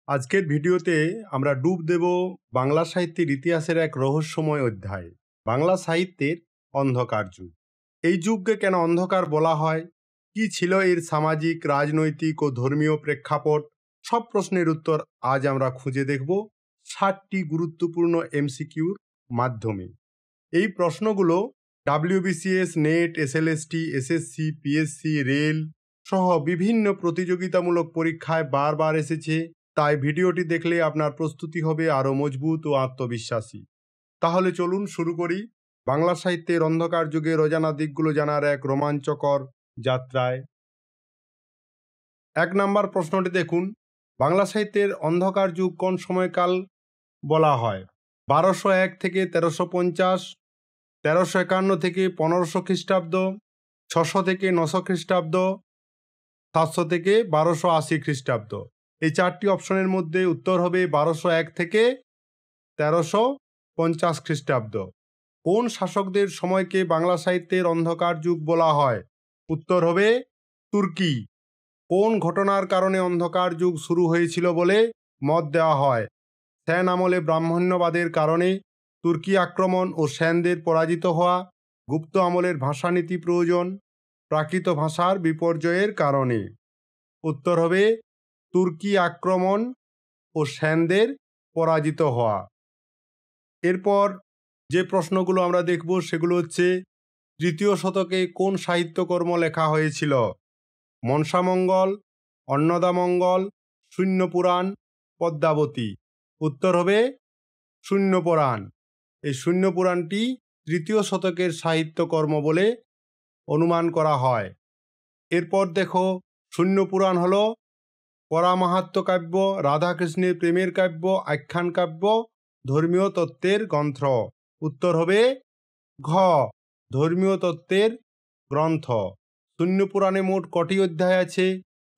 আজকের ভিডিওতে আমরা ডুব দেব বাংলা সাহিত্যের ইতিহাসের এক রহস্যময় অধ্যায়, বাংলা সাহিত্যের অন্ধকার যুগ। এই যুগকে কেন অন্ধকার বলা হয়, কি ছিল এর সামাজিক, রাজনৈতিক ও ধর্মীয় প্রেক্ষাপট, সব প্রশ্নের উত্তর আজ আমরা খুঁজে দেখব 60টি গুরুত্বপূর্ণ এমসিকিউর মাধ্যমে। এই প্রশ্নগুলো WBCS, net, SLST, SSC, PSC, rail সহ বিভিন্ন প্রতিযোগিতামূলক পরীক্ষায় বারবার এসেছে। তাই ভিডিওটি দেখলে আপনার প্রস্তুতি হবে আরও মজবুত ও আত্মবিশ্বাসী। তাহলে চলুন শুরু করি বাংলা সাহিত্যের অন্ধকার যুগের অজানা দিকগুলো জানার এক রোমাঞ্চকর যাত্রায়। 1 নম্বর প্রশ্নটি দেখুন, বাংলা সাহিত্যের অন্ধকার যুগ কোন সময়কাল বলা হয়? 1201 থেকে 1350, 1351 থেকে 1500 খ্রিস্টাব্দ, 600 থেকে 900 খ্রিস্টাব্দ, 700 থেকে 1280 খ্রিস্টাব্দ। এই 4টি অপশনের মধ্যে উত্তর হবে 1201 থেকে 1350 খ্রিস্টাব্দ। কোন শাসকদের সময়কে বাংলা সাহিত্যের অন্ধকার যুগ বলা হয়? উত্তর হবে তুর্কি। কোন ঘটনার কারণে অন্ধকার যুগ শুরু হয়েছিল বলে মত দেওয়া হয়? সেন আমলে ব্রাহ্মণ্যবাদের কারণে, তুর্কি আক্রমণ ও সেনদের পরাজিত হওয়া, গুপ্ত আমলের ভাষানীতি প্রয়োজন, প্রাকৃত ভাষার বিপর্যয়ের কারণে। উত্তর হবে তুর্কি আক্রমণ ও সেনদের পরাজিত হওয়া। এরপর যে প্রশ্নগুলো আমরা দেখব সেগুলো হচ্ছে, তৃতীয় শতকে কোন সাহিত্যকর্ম লেখা হয়েছিল? মনসামঙ্গল, অন্নদামঙ্গল, শূন্যপুরাণ, পদ্মাবতী। উত্তর হবে শূন্যপুরাণ। এই শূন্যপুরাণটি তৃতীয় শতকের সাহিত্যকর্ম বলে অনুমান করা হয়। এরপর দেখো, শূন্যপুরাণ হল পরামাহাত্ম্য কাব্য, রাধাকৃষ্ণের প্রেমের কাব্য, আখ্যান কাব্য, ধর্মীয় তত্ত্বের গ্রন্থ। উত্তর হবে ঘ, ধর্মীয় তত্ত্বের গ্রন্থ। শূন্যপুরাণে মোট কটি অধ্যায় আছে?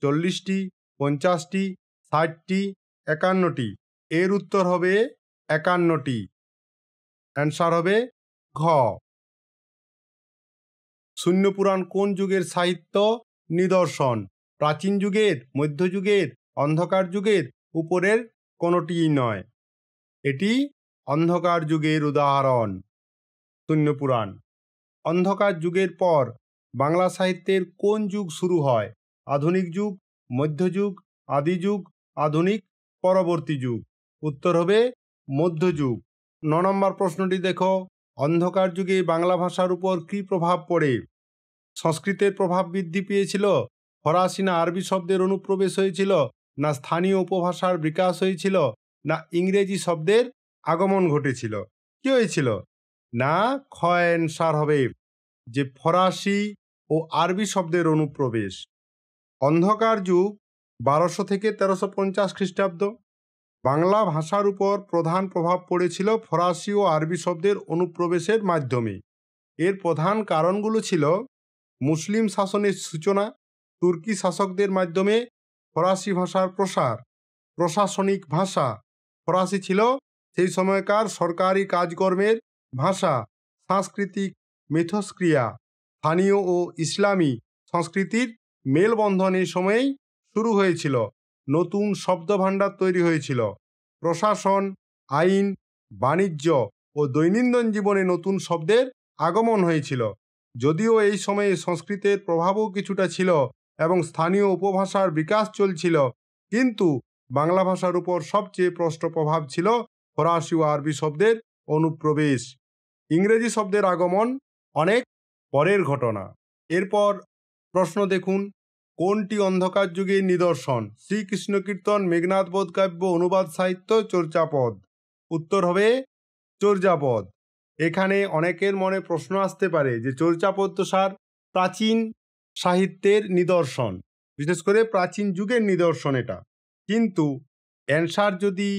40টি, 50টি, 60টি, 51টি। এর উত্তর হবে 51টি। অ্যান্সার হবে ঘ। শূন্যপুরাণ কোন যুগের সাহিত্য নিদর্শন? প্রাচীন যুগের, মধ্যযুগের, অন্ধকার যুগের? উপরের কোনোটিই নয়। এটি অন্ধকার যুগের উদাহরণ। শূন্যপুরাণ। অন্ধকার যুগের পর বাংলা সাহিত্যের কোন যুগ শুরু হয়? আধুনিক যুগ, মধ্যযুগ, আদিযুগ, আধুনিক পরবর্তী যুগ। উত্তর হবে মধ্যযুগ। 9 নম্বর প্রশ্নটি দেখো, অন্ধকার যুগে বাংলা ভাষার উপর কী প্রভাব পড়ে? সংস্কৃতের প্রভাব বৃদ্ধি পেয়েছিল, ফরাসি না আরবি শব্দের অনুপ্রবেশ হয়েছিল, না স্থানীয় উপভাষার বিকাশ হয়েছিল, না ইংরেজি শব্দের আগমন ঘটেছিল? কি হয়েছিল? না, খ অ্যান্সার হবে যে ফরাসি ও আরবি শব্দের অনুপ্রবেশ। অন্ধকার যুগ 1200 থেকে 1350 খ্রিস্টাব্দ। বাংলা ভাষার উপর প্রধান প্রভাব পড়েছিল ফরাসি ও আরবি শব্দের অনুপ্রবেশের মাধ্যমে। এর প্রধান কারণগুলো ছিল মুসলিম শাসনের সূচনা, তুর্কি শাসকদের মাধ্যমে ফরাসি ভাষার প্রসার, প্রশাসনিক ভাষা। ফরাসি ছিল সেই সময়কার সরকারি কাজকর্মের ভাষা, সাংস্কৃতিক মিথস্ক্রিয়া, স্থানীয় ও ইসলামী সংস্কৃতির মেলবন্ধন এই সময়েই শুরু হয়েছিল। নতুন শব্দভাণ্ডার তৈরি হয়েছিল। প্রশাসন, আইন, বাণিজ্য ও দৈনন্দিন জীবনে নতুন শব্দের আগমন হয়েছিল। যদিও এই সময়ে সংস্কৃতের প্রভাবও কিছুটা ছিল এবং স্থানীয় উপভাষার বিকাশ চলছিল, কিন্তু বাংলা ভাষার উপর সবচেয়ে স্পষ্ট প্রভাব ছিল ফরাসি ও আরবি শব্দের অনুপ্রবেশ। ইংরেজি শব্দের আগমন অনেক পরের ঘটনা। এরপর প্রশ্ন দেখুন, কোনটি অন্ধকার যুগের নিদর্শন? শ্রীকৃষ্ণ কীর্তন, মেঘনাদ বধ কাব্য, অনুবাদ সাহিত্য, চর্যাপদ। উত্তর হবে চর্যাপদ। এখানে অনেকের মনে প্রশ্ন আসতে পারে যে চর্যাপদ তো স্যার প্রাচীন সাহিত্যের নিদর্শন, বিশেষ করে প্রাচীন যুগের নিদর্শন এটা। কিন্তু অ্যান্সার যদি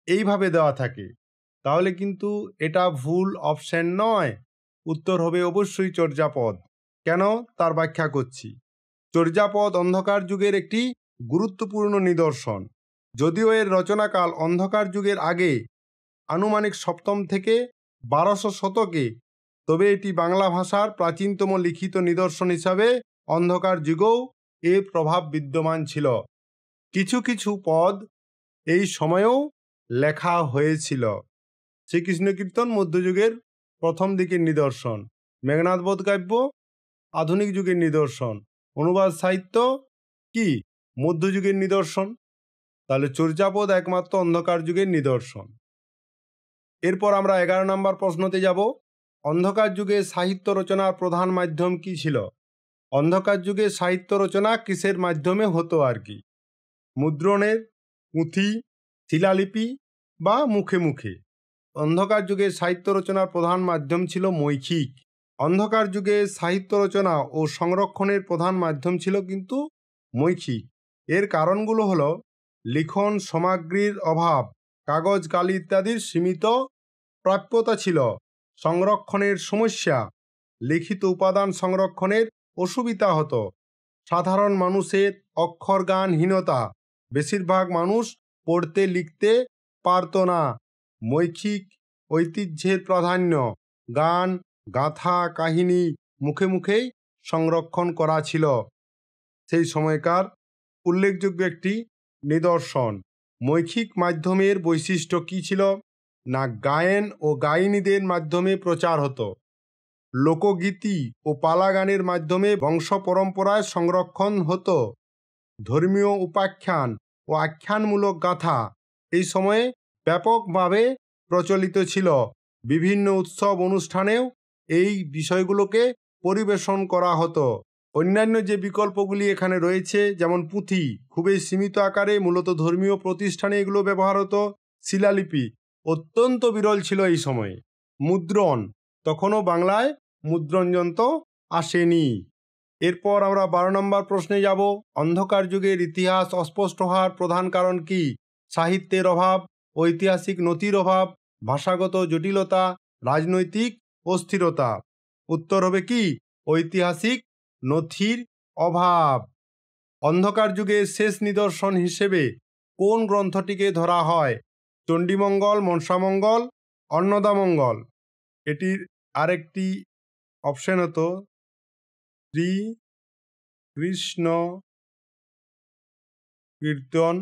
এইভাবে দেওয়া থাকে তাহলে কিন্তু এটা ভুল অপশন নয়। উত্তর হবে অবশ্যই চর্যাপদ। কেন, তার ব্যাখ্যা করছি। চর্যাপদ অন্ধকার যুগের একটি গুরুত্বপূর্ণ নিদর্শন। যদিও এর রচনাকাল অন্ধকার যুগের আগে, আনুমানিক 7ম থেকে 1200 শতকে, তবে এটি বাংলা ভাষার প্রাচীনতম লিখিত নিদর্শন হিসাবে অন্ধকার যুগেও এর প্রভাব বিদ্যমান ছিল। কিছু কিছু পদ এই সময়েও লেখা হয়েছিল। শ্রীকৃষ্ণ কীর্তন মধ্যযুগের প্রথম দিকের নিদর্শন, মেঘনাদ বধ কাব্য আধুনিক যুগের নিদর্শন, অনুবাদ সাহিত্য কি মধ্যযুগের নিদর্শন। তাহলে চর্যাপদ একমাত্র অন্ধকার যুগের নিদর্শন। এরপর আমরা 11 নম্বর প্রশ্নতে যাব। অন্ধকার যুগে সাহিত্য রচনার প্রধান মাধ্যম কি ছিল? অন্ধকার যুগে সাহিত্য রচনা কিসের মাধ্যমে হতো আর কি? মুদ্রণের, পুঁথি, শিলালিপি বা মুখে মুখে। অন্ধকার যুগে সাহিত্য রচনার প্রধান মাধ্যম ছিল মৌখিক। অন্ধকার যুগে সাহিত্য রচনা ও সংরক্ষণের প্রধান মাধ্যম ছিল কিন্তু মৌখিক। এর কারণগুলো হলো লিখন সামগ্রীর অভাব, কাগজ কালি ইত্যাদির সীমিত প্রাপ্যতা ছিল, সংরক্ষণের সমস্যা, লিখিত উপাদান সংরক্ষণের অসুবিধা হতো, সাধারণ মানুষের অক্ষরজ্ঞানহীনতা, বেশিরভাগ মানুষ পড়তে লিখতে পারত না, মৌখিক ঐতিহ্যের প্রাধান্য, গান গাথা কাহিনী মুখে মুখেই সংরক্ষণ করা ছিল। সেই সময়কার উল্লেখযোগ্য একটি নিদর্শন। মৌখিক মাধ্যমের বৈশিষ্ট্য কী ছিল? না গায়েন ও গায়িনীদের মাধ্যমে প্রচার হতো, লোকগীতি ও পালা গানের মাধ্যমে বংশ পরম্পরায় সংরক্ষণ হতো, ধর্মীয় উপাখ্যান ও আখ্যানমূলক গাথা এই সময়ে ব্যাপকভাবে প্রচলিত ছিল। বিভিন্ন উৎসব অনুষ্ঠানেও এই বিষয়গুলোকে পরিবেশন করা হতো। অন্যান্য যে বিকল্পগুলি এখানে রয়েছে, যেমন পুঁথি খুবই সীমিত আকারে মূলত ধর্মীয় প্রতিষ্ঠানে এগুলো ব্যবহার হতো। শিলালিপি অত্যন্ত বিরল ছিল এই সময়ে। মুদ্রণ, তখনও বাংলায় মুদ্রণ যন্ত্র আসেনি। এরপর আমরা 12 নম্বর প্রশ্নে যাব। অন্ধকার যুগের ইতিহাস অস্পষ্ট হওয়ার প্রধান কারণ কি? সাহিত্যের অভাব, ঐতিহাসিক নথির অভাব, ভাষাগত জটিলতা, রাজনৈতিক অস্থিরতা। উত্তর হবে কি? ঐতিহাসিক নথির অভাব। অন্ধকার যুগের শেষ নিদর্শন হিসেবে কোন গ্রন্থটিকে ধরা হয়? চণ্ডীমঙ্গল, মনসামঙ্গল, অন্নদামঙ্গল। এটির আরেকটি অপশন হতো শ্রী কৃষ্ণ কীর্তন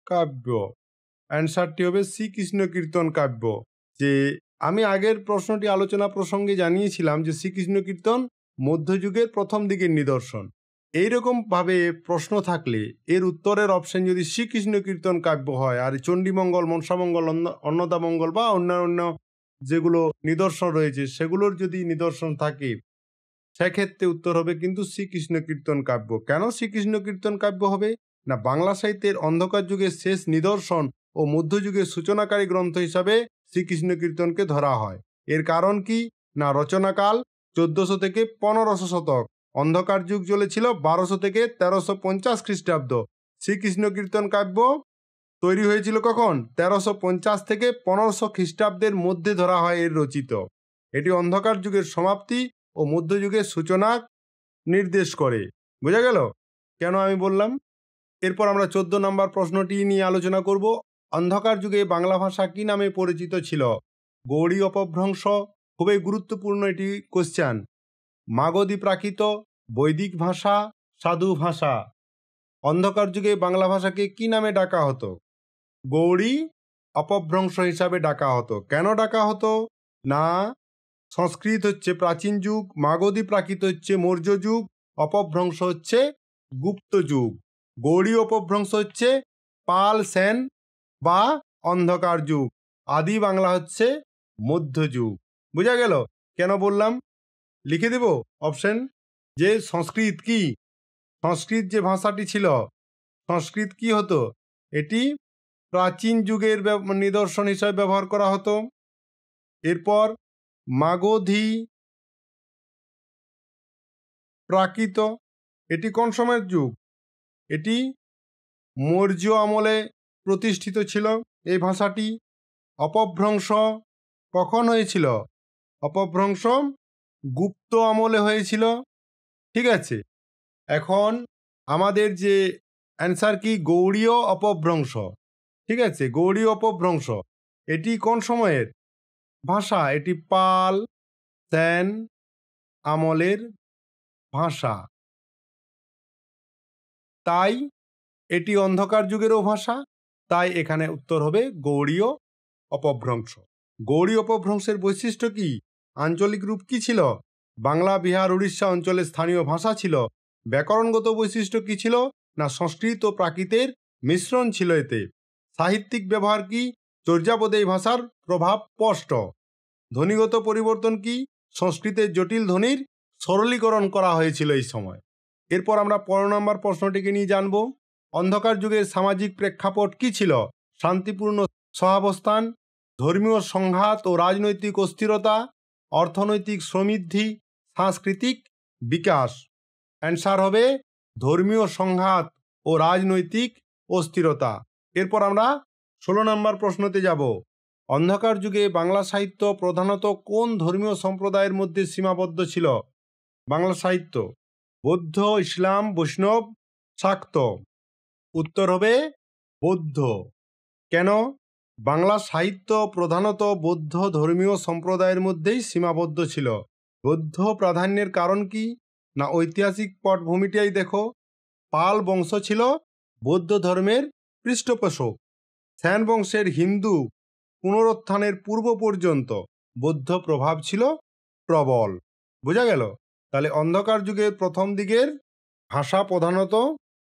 কাব্য। অ্যান্সারটি হবে শ্রীকৃষ্ণ কীর্তন কাব্য। যে আমি আগের প্রশ্নটি আলোচনা প্রসঙ্গে জানিয়েছিলাম যে শ্রীকৃষ্ণ কীর্তন মধ্যযুগের প্রথম দিকের নিদর্শন। এইরকমভাবে প্রশ্ন থাকলে এর উত্তরের অপশন যদি শ্রীকৃষ্ণ কীর্তন কাব্য হয়, আর চণ্ডীমঙ্গল, মনসামঙ্গল, অন্নদামঙ্গল বা অন্যান্য যেগুলো নিদর্শন রয়েছে সেগুলোর যদি নিদর্শন থাকে, সেক্ষেত্রে উত্তর হবে কিন্তু শ্রীকৃষ্ণ কীর্তন কাব্য। কেন শ্রীকৃষ্ণ কীর্তন কাব্য হবে? না বাংলা সাহিত্যের অন্ধকার যুগের শেষ নিদর্শন ও মধ্যযুগের সূচনাকারী গ্রন্থ হিসাবে শ্রীকৃষ্ণ কীর্তনকে ধরা হয়। এর কারণ কি? না রচনাকাল 1400 থেকে 1500 শতক, অন্ধকার যুগ চলেছিল 1200 থেকে 1350 খ্রিস্টাব্দ। শ্রীকৃষ্ণ কীর্তন কাব্য তৈরি হয়েছিল কখন? 1350 থেকে 1500 খ্রিস্টাব্দের মধ্যে ধরা হয় এর রচিত। এটি অন্ধকার যুগের সমাপ্তি ও মধ্যযুগের সূচনা নির্দেশ করে। বোঝা গেল কেন আমি বললাম? এরপর আমরা 14 নম্বর প্রশ্নটি নিয়ে আলোচনা করব। অন্ধকার যুগে বাংলা ভাষা কি নামে পরিচিত ছিল? গৌড়ী অপভ্রংশ, খুবই গুরুত্বপূর্ণ এটি কোশ্চেন। মাগধী প্রাকৃত, বৈদিক ভাষা, সাধু ভাষা। অন্ধকার যুগে বাংলা ভাষাকে কি নামে ডাকা হতো? গৌড়ী অপভ্রংশ হিসাবে ডাকা হতো। কেন ডাকা হতো? না সংস্কৃত হচ্ছে প্রাচীন যুগ, মাগধী প্রাকৃত হচ্ছে মৌর্য যুগ, অপভ্রংশ হচ্ছে গুপ্ত যুগ, গৌড়ী অপভ্রংশ হচ্ছে পাল সেন বা অন্ধকার যুগ, আদি বাংলা হচ্ছে মধ্যযুগ। বোঝা গেল কেন বললাম? লিখে দেব অপশন। যে সংস্কৃত কি, সংস্কৃত যে ভাষাটি ছিল, সংস্কৃত কি হতো? এটি প্রাচীন যুগের নিদর্শন হিসাবে ব্যবহার করা হতো। এরপর মাগধী প্রাকৃত, এটি কোন সময়ের যুগ? এটি মৌর্য আমলে প্রতিষ্ঠিত ছিল এই ভাষাটি। অপভ্রংশ কখন হয়েছিল? অপভ্রংশ গুপ্ত আমলে হয়েছিল। ঠিক আছে, এখন আমাদের যে অ্যান্সার কি? গৌড়ীয় অপভ্রংশ। ঠিক আছে, গৌড়ীয় অপভ্রংশ এটি কোন সময়ের ভাষা? এটি পাল সেন আমলের ভাষা, তাই এটি অন্ধকার যুগেরও ভাষা তাই এখানে উত্তর হবে গৌড়ীয় অপভ্রংশ। গৌড়ী অপভ্রংশের বৈশিষ্ট্য কি? আঞ্চলিক রূপ কি ছিল? বাংলা, বিহার, উড়িষ্যা অঞ্চলের স্থানীয় ভাষা ছিল। ব্যাকরণগত বৈশিষ্ট্য কি ছিল? না সংস্কৃত ও প্রাকৃতের মিশ্রণ ছিল এতে। সাহিত্যিক ব্যবহার কি? চর্যাপদে এই ভাষার প্রভাব স্পষ্ট। ধ্বনিগত পরিবর্তন কি? সংস্কৃতের জটিল ধ্বনির সরলীকরণ করা হয়েছিল এই সময়। এরপর আমরা 15 নম্বর প্রশ্নটিকে নিয়ে জানব। অন্ধকার যুগের সামাজিক প্রেক্ষাপট কি ছিল? শান্তিপূর্ণ সহাবস্থান, ধর্মীয় সংঘাত ও রাজনৈতিক অস্থিরতা, অর্থনৈতিক সমৃদ্ধি, সাংস্কৃতিক বিকাশ। অ্যান্সার হবে ধর্মীয় সংঘাত ও রাজনৈতিক অস্থিরতা। এরপর আমরা 16 নম্বর প্রশ্নতে যাব। অন্ধকার যুগে বাংলা সাহিত্য প্রধানত কোন ধর্মীয় সম্প্রদায়ের মধ্যে সীমাবদ্ধ ছিল? বাংলা সাহিত্য বৌদ্ধ, ইসলাম, বৈষ্ণব, শাক্ত। উত্তর হবে বৌদ্ধ। কেন? বাংলা সাহিত্য প্রধানত বৌদ্ধ ধর্মীয় সম্প্রদায়ের মধ্যেই সীমাবদ্ধ ছিল। বৌদ্ধ প্রাধান্যের কারণ কি? না ঐতিহাসিক পটভূমিটাই দেখো। পাল বংশ ছিল বৌদ্ধ ধর্মের পৃষ্ঠপোষক। সেন বংশের হিন্দু পুনরুত্থানের পূর্ব পর্যন্ত বৌদ্ধ প্রভাব ছিল প্রবল। বোঝা গেল? তাহলে অন্ধকার যুগের প্রথম দিকের ভাষা প্রধানত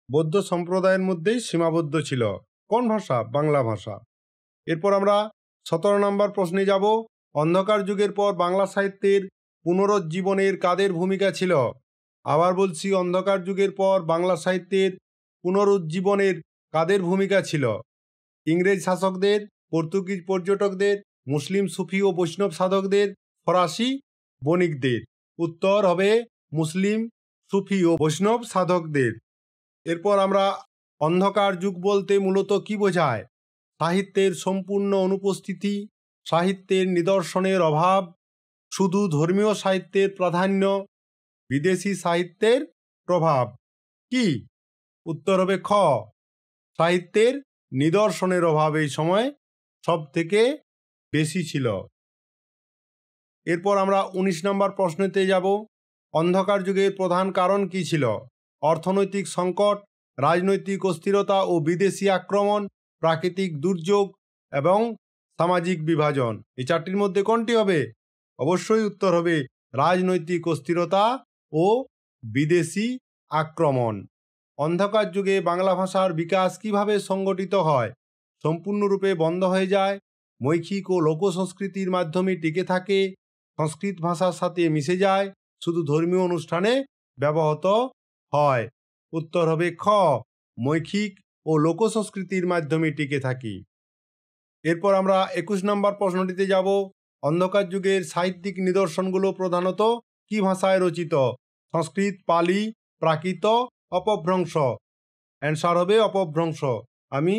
বৌদ্ধ সম্প্রদায়ের মধ্যেই সীমাবদ্ধ ছিল। কোন ভাষা? বাংলা ভাষা। এরপর আমরা 17 নম্বর প্রশ্নে যাব। অন্ধকার যুগের পর বাংলা সাহিত্যের পুনরুজ্জীবনের কাদের ভূমিকা ছিল? আবার বলছি, অন্ধকার যুগের পর বাংলা সাহিত্যের পুনরুজ্জীবনের কাদের ভূমিকা ছিল? ইংরেজ শাসকদের, পর্তুগিজ পর্যটকদের, মুসলিম সুফি ও বৈষ্ণব সাধকদের, ফরাসি বণিকদের। উত্তর হবে মুসলিম সুফি ও বৈষ্ণব সাধকদের। এরপর আমরা অন্ধকার যুগ বলতে মূলত কি বোঝায়? সাহিত্যের সম্পূর্ণ অনুপস্থিতি, সাহিত্যের নিদর্শনের অভাব, শুধু ধর্মীয় সাহিত্যের প্রাধান্য, বিদেশি সাহিত্যের প্রভাব। কি? উত্তর হবে খ, সাহিত্যের নিদর্শনের অভাব এই সময় সব থেকে বেশি ছিল। এরপর আমরা 19 নম্বর প্রশ্নতে যাব। অন্ধকার যুগের প্রধান কারণ কি ছিল? অর্থনৈতিক সংকট, রাজনৈতিক অস্থিরতা ও বিদেশি আক্রমণ, প্রাকৃতিক দুর্যোগ এবং সামাজিক বিভাজন। এই চারটির মধ্যে কোনটি হবে? অবশ্যই উত্তর হবে রাজনৈতিক অস্থিরতা ও বিদেশি আক্রমণ। অন্ধকার যুগে বাংলা ভাষার বিকাশ কিভাবে সংগঠিত হয়? সম্পূর্ণরূপে বন্ধ হয়ে যায়, মৌখিক ও লোক সংস্কৃতির মাধ্যমে টিকে থাকে, সংস্কৃত ভাষার সাথে মিশে যায়, শুধু ধর্মীয় অনুষ্ঠানে ব্যবহৃত হয়। উত্তর হবে খ, মৌখিক ও লোক সংস্কৃতির মাধ্যমে টিকে থাকি। এরপর আমরা 21 নম্বর প্রশ্নটিতে যাব। অন্ধকার যুগের সাহিত্যিক নিদর্শনগুলো প্রধানত কি ভাষায় রচিত? সংস্কৃত, পালি, প্রাকৃত, অপভ্রংশ। অ্যান্সার হবে অপভ্রংশ। আমি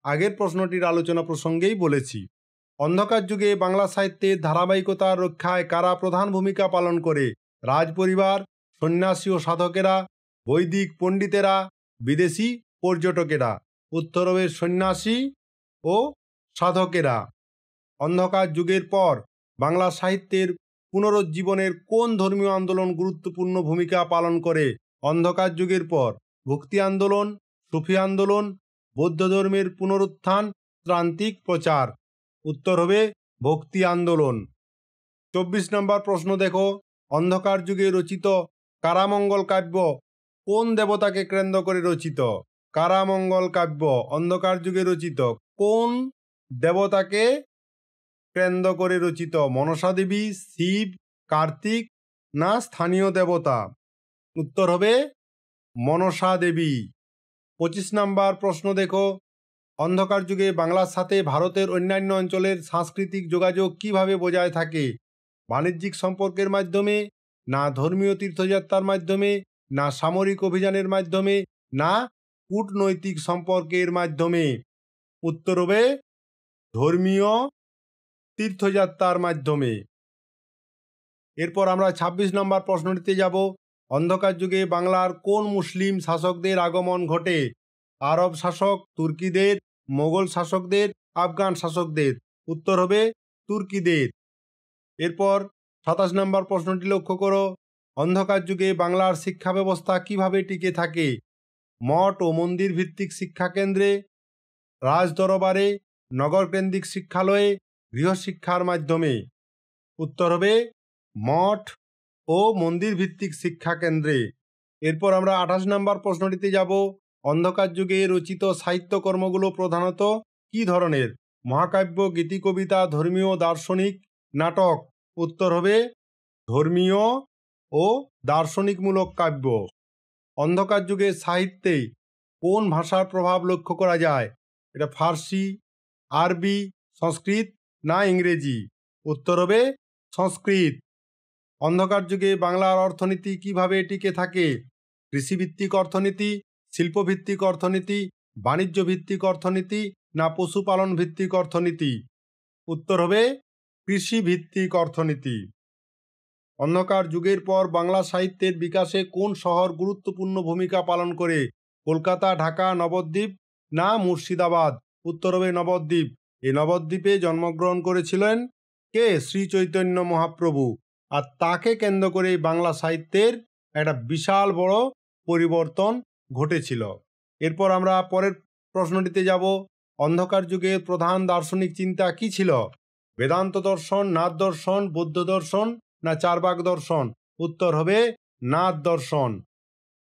আগের প্রশ্নটির আলোচনা প্রসঙ্গেই বলেছি। অন্ধকার যুগে বাংলা সাহিত্যের ধারাবাহিকতার রক্ষায় কারা প্রধান ভূমিকা পালন করে? রাজপরিবার, সন্ন্যাসী ও সাধকেরা, বৈদিক পণ্ডিতেরা, বিদেশি পর্যটকেরা। উত্তর হবে সন্ন্যাসী ও সাধকেরা। অন্ধকার যুগের পর বাংলা সাহিত্যের পুনরুজ্জীবনের কোন ধর্মীয় আন্দোলন গুরুত্বপূর্ণ ভূমিকা পালন করে? অন্ধকার যুগের পর ভক্তি আন্দোলন, সুফি আন্দোলন, বৌদ্ধ ধর্মের পুনরুত্থান, ত্রান্তিক প্রচার। উত্তর হবে ভক্তি আন্দোলন। 24 নম্বর প্রশ্ন দেখো। অন্ধকার যুগে রচিত কারামঙ্গল কাব্য কোন দেবতাকে কেন্দ্র করে রচিত? কারামঙ্গল কাব্য অন্ধকার যুগে রচিত কোন দেবতাকে কেন্দ্র করে রচিত? মনসা দেবী, শিব, কার্তিক না স্থানীয় দেবতা? উত্তর হবে মনসা দেবী। 25 নম্বর প্রশ্ন দেখো। অন্ধকার যুগে বাংলার সাথে ভারতের অন্যান্য অঞ্চলের সাংস্কৃতিক যোগাযোগ কিভাবে বজায় থাকে? বাণিজ্যিক সম্পর্কের মাধ্যমে, না ধর্মীয় তীর্থযাত্রার মাধ্যমে, না সামরিক অভিযানের মাধ্যমে, না কূটনৈতিক সম্পর্কের মাধ্যমে? উত্তর হবে ধর্মীয় তীর্থযাত্রার মাধ্যমে। এরপর আমরা 26 নম্বর প্রশ্নটিতে যাব। অন্ধকার যুগে বাংলার কোন মুসলিম শাসকদের আগমন ঘটে? আরব শাসক, তুর্কিদের, মোগল শাসকদের, আফগান শাসকদের? উত্তর হবে তুর্কিদের। এরপর 27 নম্বর প্রশ্নটি লক্ষ্য করো। অন্ধকার যুগে বাংলার শিক্ষা ব্যবস্থা কিভাবে টিকে থাকে? মঠ ও মন্দির ভিত্তিক শিক্ষা কেন্দ্রে, রাজদরবারে, নগরকেন্দ্রিক শিক্ষালয়ে, গৃহশিক্ষার মাধ্যমে? উত্তর হবে মঠ ও মন্দির ভিত্তিক শিক্ষা কেন্দ্রে। এরপর আমরা 28 নম্বর প্রশ্নটিতে যাব। অন্ধকার যুগে রচিত সাহিত্যকর্মগুলো প্রধানত কী ধরনের? মহাকাব্য, গীতিকবিতা, ধর্মীয়, দার্শনিক, নাটক? উত্তর হবে ধর্মীয় ও দার্শনিকমূলক কাব্য। অন্ধকার যুগে সাহিত্যে কোন ভাষার প্রভাব লক্ষ্য করা যায়? এটা ফার্সি, আরবি, সংস্কৃত না ইংরেজি? উত্তর হবে সংস্কৃত। অন্ধকার যুগে বাংলার অর্থনীতি কিভাবে টিকে থাকে? কৃষিভিত্তিক অর্থনীতি, শিল্পভিত্তিক অর্থনীতি, বাণিজ্য ভিত্তিক অর্থনীতি না পশুপালন ভিত্তিক অর্থনীতি? উত্তর হবে কৃষিভিত্তিক অর্থনীতি। অন্ধকার যুগের পর বাংলা সাহিত্যের বিকাশে কোন শহর গুরুত্বপূর্ণ ভূমিকা পালন করে? কলকাতা, ঢাকা, নবদ্বীপ না মুর্শিদাবাদ? উত্তর হবে নবদ্বীপ। এই নবদ্বীপে জন্মগ্রহণ করেছিলেন কে? শ্রী চৈতন্য মহাপ্রভু। আর তাকে কেন্দ্র করে বাংলা সাহিত্যের একটা বিশাল বড় পরিবর্তন ঘটেছিল। এরপর আমরা পরের প্রশ্নটিতে যাব। অন্ধকার যুগের প্রধান দার্শনিক চিন্তা কি ছিল? বেদান্ত দর্শন, নাথ দর্শন, বৌদ্ধ দর্শন না চারবাক দর্শন? উত্তর হবে নাথ দর্শন।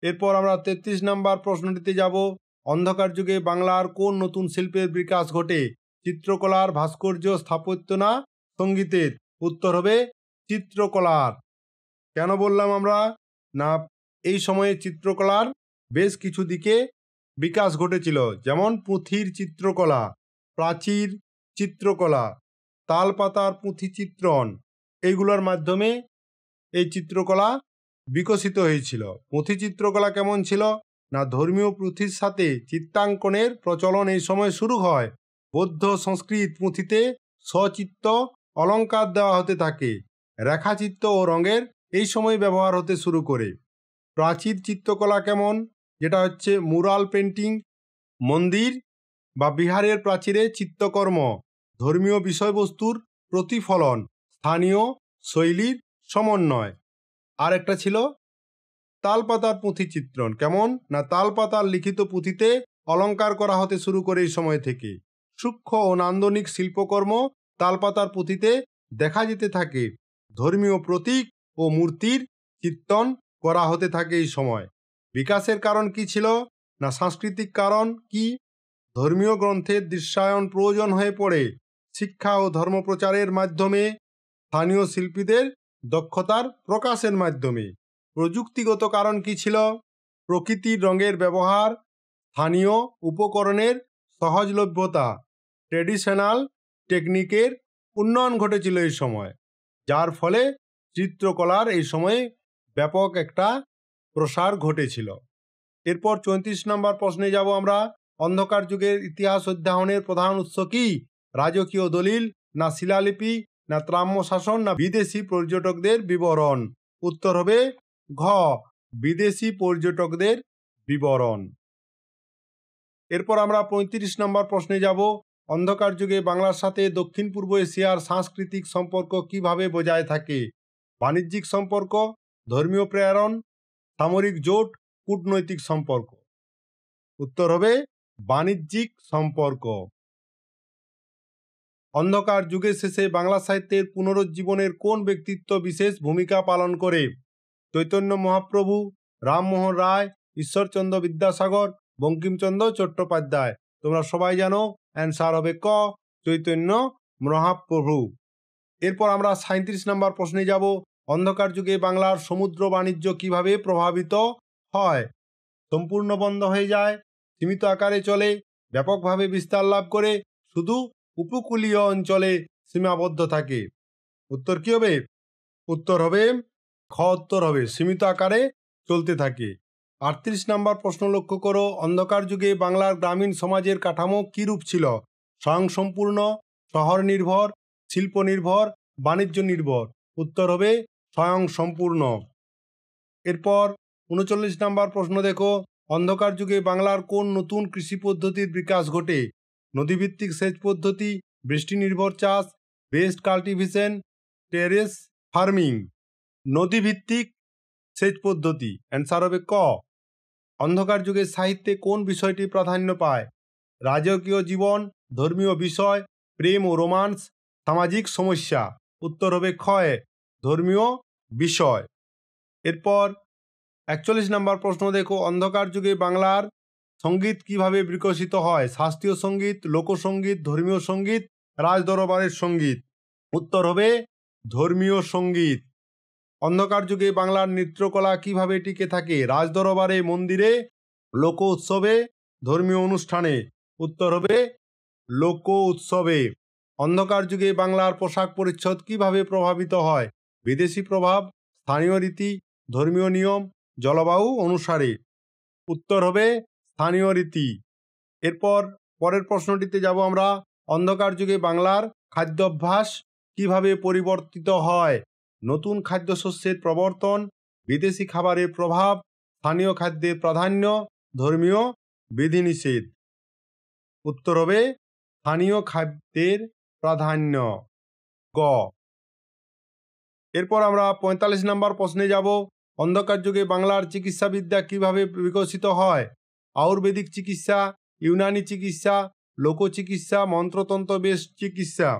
এরপর আমরা 33 নম্বর প্রশ্নটিতে যাব। অন্ধকার যুগে বাংলার কোন নতুন শিল্পের বিকাশ ঘটে? চিত্রকলার, ভাস্কর্য, স্থাপত্য না সঙ্গীতের? উত্তর হবে চিত্রকলার। কেন বললাম আমরা না এই সময়ে চিত্রকলার বেশ কিছু দিকে বিকাশ ঘটেছিল, যেমন পুঁথির চিত্রকলা, প্রাচীর চিত্রকলা, তালপাতার পুঁথি চিত্রণ, এইগুলোর মাধ্যমে এই চিত্রকলা বিকশিত হয়েছিল। পুঁথি চিত্রকলা কেমন ছিল? না ধর্মীয় পুঁথির সাথে চিত্রাঙ্কনের প্রচলন এই সময় শুরু হয়। বৌদ্ধ সংস্কৃত পুঁথিতে সচিত্র অলঙ্কার দেওয়া হতে থাকে। রেখাচিত্র ও রঙের এই সময় ব্যবহার হতে শুরু করে। প্রাচীর চিত্রকলা কেমন? যেটা হচ্ছে মুরাল পেন্টিং, মন্দির বা বিহারের প্রাচীরে চিত্রকর্ম, ধর্মীয় বিষয়বস্তুর প্রতিফলন, স্থানীয় শৈলীর সমন্বয়। আর একটা ছিল তালপাতার পুঁথি চিত্রণ। কেমন? না তালপাতার লিখিত পুঁথিতে অলঙ্কার করা হতে শুরু করে এই সময় থেকে। সূক্ষ্ম ও নান্দনিক শিল্পকর্ম তালপাতার পুঁথিতে দেখা যেতে থাকে। ধর্মীয় প্রতীক ও মূর্তির চিত্রণ করা হতে থাকে এই সময়। বিকাশের কারণ কি ছিল? না সাংস্কৃতিক কারণ কি? ধর্মীয় গ্রন্থের দৃশ্যায়ন প্রয়োজন হয়ে পড়ে। শিক্ষা ও ধর্মপ্রচারের মাধ্যমে, স্থানীয় শিল্পীদের দক্ষতার প্রকাশের মাধ্যমে। প্রযুক্তিগত কারণ কি ছিল? প্রকৃতির রঙের ব্যবহার, স্থানীয় উপকরণের সহজলভ্যতা, ট্র্যাডিশনাল টেকনিকের উন্নয়ন ঘটেছিল এই সময়, যার ফলে চিত্রকলার এই সময়ে ব্যাপক একটা প্রসার ঘটেছিল। এরপর 34 নম্বর প্রশ্নে যাব আমরা। অন্ধকার যুগের ইতিহাস অধ্যয়নের প্রধান উৎস কি? রাজকীয় দলিল না শিলালিপি না ত্রাম্য শাসন না বিদেশি পর্যটকদের বিবরণ? উত্তর হবে ঘ, বিদেশি পর্যটকদের বিবরণ। এরপর আমরা 35 নম্বর প্রশ্নে যাব। অন্ধকার যুগে বাংলার সাথে দক্ষিণ পূর্ব এশিয়ার সাংস্কৃতিক সম্পর্ক কিভাবে বজায় থাকে? বাণিজ্যিক সম্পর্ক, ধর্মীয় প্রেরণ, সামরিক জোট, কূটনৈতিক সম্পর্ক? উত্তর হবে বাণিজ্যিক সম্পর্ক। অন্ধকার যুগের শেষে বাংলা সাহিত্যের পুনরুজ্জীবনের কোন ব্যক্তিত্ব বিশেষ ভূমিকা পালন করে? চৈতন্য মহাপ্রভু, রামমোহন রায়, ঈশ্বরচন্দ্র বিদ্যাসাগর, বঙ্কিমচন্দ্র চট্টোপাধ্যায়? তোমরা সবাই জানো, অ্যান্সার হবে ক, চৈতন্য মহাপ্রভু। এরপর আমরা 37 নম্বর প্রশ্নে যাব। অন্ধকার যুগে বাংলার সমুদ্র বাণিজ্য কিভাবে প্রভাবিত হয়? সম্পূর্ণ বন্ধ হয়ে যায়, সীমিত আকারে চলে, ব্যাপকভাবে বিস্তার লাভ করে, শুধু উপকূলীয় অঞ্চলে সীমাবদ্ধ থাকে? উত্তর কি হবে? উত্তর হবে খ, উত্তর হবে সীমিত আকারে চলতে থাকে। 38 নম্বর প্রশ্ন লক্ষ্য করো। অন্ধকার যুগে বাংলার গ্রামীণ সমাজের কাঠামো কিরূপ ছিল? স্বয়ংসম্পূর্ণ, শহর নির্ভর, শিল্প নির্ভর, বাণিজ্য নির্ভর? উত্তর হবে স্বয়ংসম্পূর্ণ। এরপর 39 নম্বর প্রশ্ন দেখো। অন্ধকার যুগে বাংলার কোন নতুন কৃষি পদ্ধতির বিকাশ ঘটে? নদীভিত্তিক সেচ পদ্ধতি, বৃষ্টি নির্ভর চাষ, বেস্ট কাল্টিভেশন, টেরেস ফার্মিং? নদীভিত্তিক সেচ পদ্ধতি, অ্যান্সার হবে ক। অন্ধকার যুগের সাহিত্যে কোন বিষয়টি প্রাধান্য পায়? রাজকীয় জীবন, ধর্মীয় বিষয়, প্রেম ও রোমান্স, সামাজিক সমস্যা। উত্তর হবে ক্ষয়, ধর্মীয় বিষয়। এরপর ৪১ নম্বর প্রশ্ন দেখো, অন্ধকার যুগে বাংলার সঙ্গীত কিভাবে বিকশিত হয়? শাস্ত্রীয় সঙ্গীত, লোকসঙ্গীত, ধর্মীয় সঙ্গীত, রাজদরবারের সঙ্গীত। উত্তর হবে ধর্মীয় সঙ্গীত। অন্ধকার যুগে বাংলার নৃত্যকলা কিভাবে টিকে থাকে? রাজদরবারে, মন্দিরে, লোক উৎসবে, ধর্মীয় অনুষ্ঠানে। উত্তর হবে লোক উৎসবে। অন্ধকার যুগে বাংলার পোশাক পরিচ্ছদ কিভাবে প্রভাবিত হয়? বিদেশি প্রভাব, স্থানীয় রীতি, ধর্মীয় নিয়ম, জলবায়ু অনুসারে। উত্তর হবে স্থানীয় রীতি। এরপর পরের প্রশ্নটিতে যাব আমরা, অন্ধকার যুগে বাংলার খাদ্যাভ্যাস কিভাবে পরিবর্তিত হয়? নতুন খাদ্যশস্যের প্রবর্তন, বিদেশি খাবারের প্রভাব, স্থানীয় খাদ্যের প্রাধান্য, ধর্মীয় বিধিনিষেধ। উত্তর হবে স্থানীয় খাদ্যের প্রাধান্য, গ। এরপর আমরা ৪৫ নম্বর প্রশ্নে যাব, অন্ধকার যুগে বাংলার চিকিৎসাবিদ্যা কিভাবে বিকশিত হয়? আয়ুর্বেদিক চিকিৎসা, ইউনানি চিকিৎসা, লোকচিকিৎসা, মন্ত্রতন্ত্র বেশ চিকিৎসা।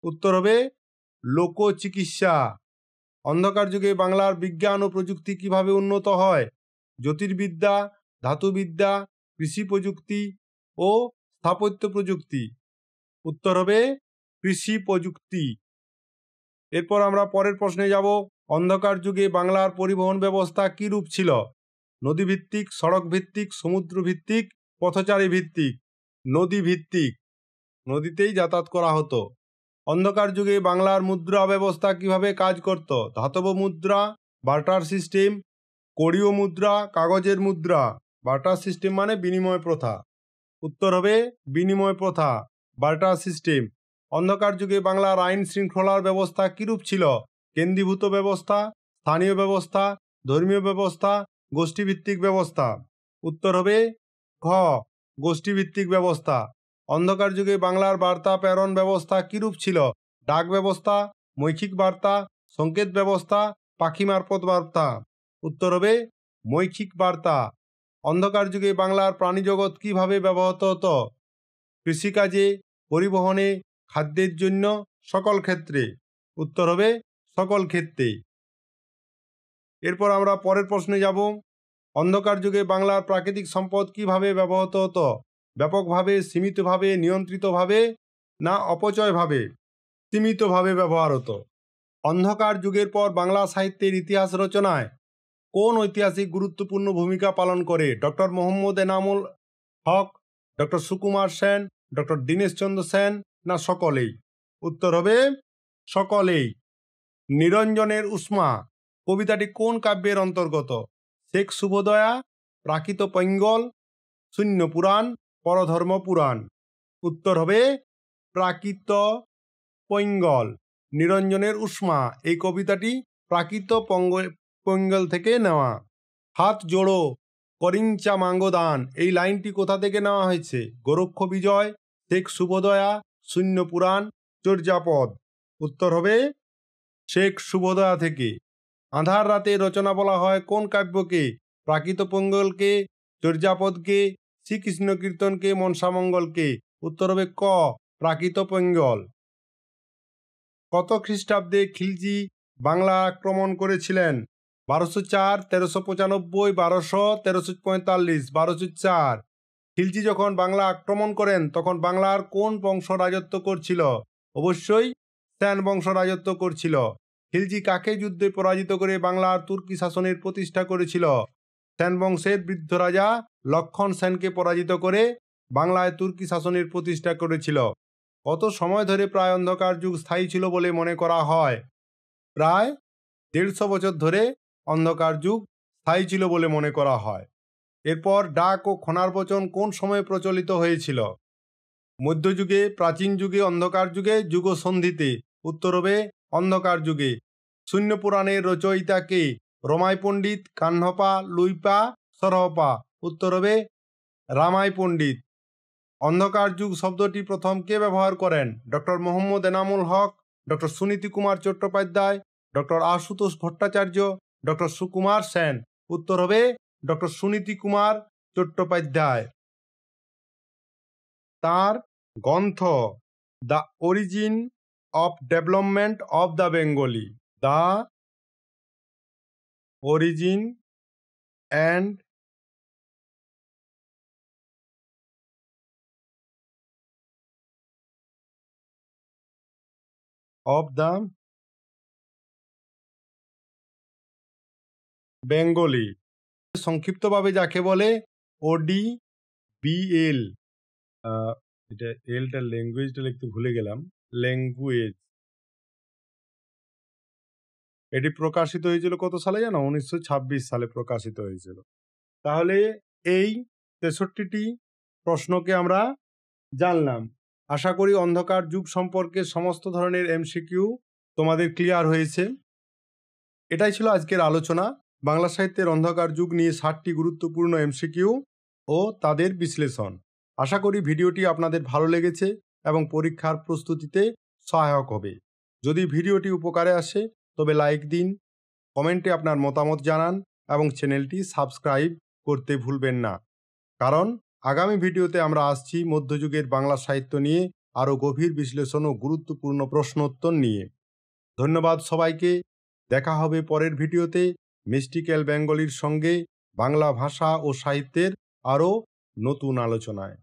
উত্তর হবে লোকচিকিৎসা। অন্ধকার যুগে বাংলার বিজ্ঞান ও প্রযুক্তি কিভাবে উন্নত হয়? জ্যোতির্বিদ্যা, ধাতুবিদ্যা, কৃষি প্রযুক্তি ও স্থাপত্য প্রযুক্তি। উত্তর হবে কৃষি প্রযুক্তি। এরপর আমরা পরের প্রশ্নে যাব, অন্ধকার যুগে বাংলার পরিবহন ব্যবস্থা কী রূপ ছিল? নদীভিত্তিক, সড়ক ভিত্তিক, সমুদ্র ভিত্তিক, পথচারী ভিত্তিক। নদী ভিত্তিক, নদীতেই যাতায়াত করা হতো। অন্ধকার যুগে বাংলার মুদ্রা ব্যবস্থা কিভাবে কাজ করত? ধাতব মুদ্রা, বার্টার সিস্টেম, কড়িও মুদ্রা, কাগজের মুদ্রা। বার্টার সিস্টেম মানে বিনিময় প্রথা। উত্তর হবে বিনিময় প্রথা, বার্টার সিস্টেম। অন্ধকার যুগে বাংলার আইন শৃঙ্খলার ব্যবস্থা কিরূপ ছিল? কেন্দ্রীভূত ব্যবস্থা, স্থানীয় ব্যবস্থা, ধর্মীয় ব্যবস্থা, গোষ্ঠীভিত্তিক ব্যবস্থা। উত্তর হবে ঘ, গোষ্ঠীভিত্তিক ব্যবস্থা। অন্ধকার যুগে বাংলার বার্তা প্রেরণ ব্যবস্থা কিরূপ ছিল? ডাক ব্যবস্থা, মৌখিক বার্তা, সংকেত ব্যবস্থা, পাখি মারফত বার্তা। উত্তর হবে মৌখিক বার্তা। অন্ধকার যুগে বাংলার প্রাণীজগৎ কিভাবে ব্যবহৃত হতো? কৃষিকাজে, পরিবহনে, খাদ্যের জন্য, সকল ক্ষেত্রে। উত্তর হবে সকল ক্ষেত্রে। এরপর আমরা পরের প্রশ্নে যাব, অন্ধকার যুগে বাংলার প্রাকৃতিক সম্পদ কিভাবে ব্যবহৃত হতো? ব্যাপকভাবে, সীমিতভাবে, নিয়ন্ত্রিতভাবে না অপচয়ভাবে? সীমিতভাবে ব্যবহার হতো। অন্ধকার যুগের পর বাংলা সাহিত্যের ইতিহাস রচনায় কোন ঐতিহাসিক গুরুত্বপূর্ণ ভূমিকা পালন করে? Doctor Mohammad Enamul Haque, doctor Sukumar Sen, doctor Dineshchandra Sen না সকলেই? উত্তর হবে সকলেই। নিরঞ্জনের উষ্মা কবিতাটি কোন কাব্যের অন্তর্গত? শেখ শুভদয়া, প্রাকৃত পৈঙ্গল, শূন্য পুরাণ, পরধর্ম পুরাণ। উত্তর হবে প্রাকৃত পৈঙ্গল। নিরঞ্জনের উষ্মা এই কবিতাটি প্রাকৃত পৈঙ্গল থেকে নেওয়া। হাত জোড়ো করিঞ্চা মাঙ্গদান এই লাইনটি কোথা থেকে নেওয়া হয়েছে? গোরক্ষ বিজয়, শেখ শুভদয়া, শূন্য পুরাণ, চর্যাপদ। উত্তর হবে শেখ শুভদয়া থেকে। আঁধার রাতে রচনা বলা হয় কোন কাব্যকে? প্রাকৃত পৈঙ্গলকে, চর্যাপদকে, শ্রীকৃষ্ণ কীর্তনকে, মনসামঙ্গলকে। উত্তর হবে ক, প্রাকৃত পৈঙ্গল। কত খ্রিস্টাব্দে খিলজি বাংলা আক্রমণ করেছিলেন? 1204, 1395, 1200, 1345, 1204। খিলজি যখন বাংলা আক্রমণ করেন তখন বাংলার কোন বংশ রাজত্ব করছিল? অবশ্যই সেন বংশ রাজত্ব করছিল। খিলজি কাকে যুদ্ধে পরাজিত করে বাংলার তুর্কি শাসনের প্রতিষ্ঠা করেছিল? সেন বংশের বৃদ্ধ রাজা লক্ষণ সেনকে পরাজিত করে বাংলায় তুর্কি শাসনের প্রতিষ্ঠা করেছিল। কত সময় ধরে প্রায় অন্ধকার যুগ স্থায়ী ছিল বলে মনে করা হয়? প্রায় 150 বছর ধরে অন্ধকার যুগ স্থায়ী ছিল বলে মনে করা হয়। এরপর ডাক ও খনার বচন কোন সময়ে প্রচলিত হয়েছিল? মধ্যযুগে, প্রাচীন যুগে, অন্ধকার যুগে, যুগ সন্ধিতে। উত্তর হবে অন্ধকার যুগে। শূন্য পুরাণের রচয়িতা কে? রমাই পণ্ডিত, কাহ্নপা, লুইপা, সরহপা। উত্তর হবে রামাই পণ্ডিত। অন্ধকার যুগ শব্দটি প্রথম কে ব্যবহার করেন? Doctor Mohammad Enamul Haque, doctor Suniti Kumar Chattopadhyay, doctor Ashutosh Bhattacharya, doctor Sukumar Sen. উত্তর হবে ডক্টর সুনীতি কুমার চট্টোপাধ্যায়। তার গ্রন্থ the origin of development of the Bengali, the origin and of the Bengali, সংক্ষিপ্তভাবে যাকে বলে ODBL। এটা এলটা ল্যাঙ্গুয়েজটা লিখতে ভুলে গেলাম, ল্যাঙ্গুয়েজ। এটি প্রকাশিত হয়েছিল কত সালে জানো? 1926 সালে প্রকাশিত হয়েছিল। তাহলে এই 63টি প্রশ্নকে আমরা জানলাম। আশা করি অন্ধকার যুগ সম্পর্কে সমস্ত ধরনের MCQ তোমাদের ক্লিয়ার হয়েছে। এটাই ছিল আজকের আলোচনা, বাংলা সাহিত্যের অন্ধকার যুগ নিয়ে 60টি গুরুত্বপূর্ণ MCQ ও তাদের বিশ্লেষণ। আশা করি ভিডিওটি আপনাদের ভালো লেগেছে এবং পরীক্ষার প্রস্তুতিতে সহায়ক হবে। যদি ভিডিওটি উপকারে আসে তবে লাইক দিন, কমেন্টে আপনার মতামত জানান এবং চ্যানেলটি সাবস্ক্রাইব করতে ভুলবেন না, কারণ আগামী ভিডিওতে আমরা আসছি মধ্যযুগের বাংলা সাহিত্য নিয়ে আরও গভীর বিশ্লেষণ ও গুরুত্বপূর্ণ প্রশ্নোত্তর নিয়ে। ধন্যবাদ সবাইকে। দেখা হবে পরের ভিডিওতে মিস্টিক্যাল বেঙ্গলির সঙ্গে বাংলা ভাষা ও সাহিত্যের আরও নতুন আলোচনায়।